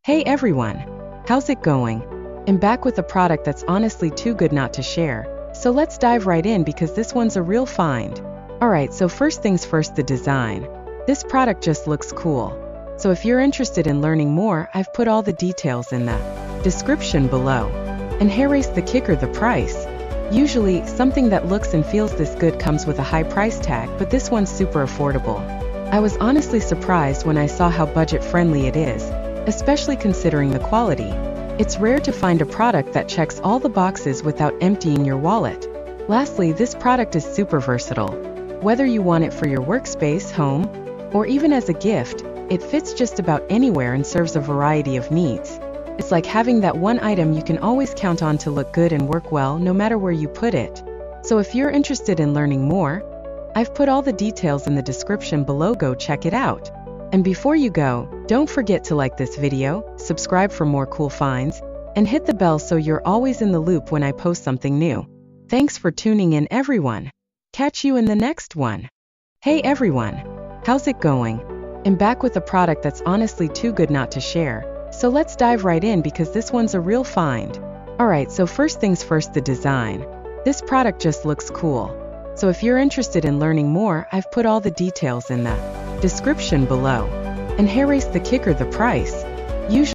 Hey everyone! How's it going? I'm back with a product that's honestly too good not to share, so let's dive right in because this one's a real find. Alright, so first things first, the design. This product just looks cool. So if you're interested in learning more, I've put all the details in the description below. And here's the kicker, the price. Usually, something that looks and feels this good comes with a high price tag, but this one's super affordable. I was honestly surprised when I saw how budget-friendly it is, especially considering the quality. It's rare to find a product that checks all the boxes without emptying your wallet. Lastly, this product is super versatile. Whether you want it for your workspace, home, or even as a gift, it fits just about anywhere and serves a variety of needs. It's like having that one item you can always count on to look good and work well no matter where you put it. So if you're interested in learning more, I've put all the details in the description below. Go check it out. And before you go, don't forget to like this video, subscribe for more cool finds, and hit the bell so you're always in the loop when I post something new. Thanks for tuning in, everyone. Catch you in the next one. Hey everyone! How's it going? I'm back with a product that's honestly too good not to share, so let's dive right in because this one's a real find. Alright, so first things first, the design. This product just looks cool. So if you're interested in learning more, I've put all the details in the description below. And here's the kicker, the price. Usually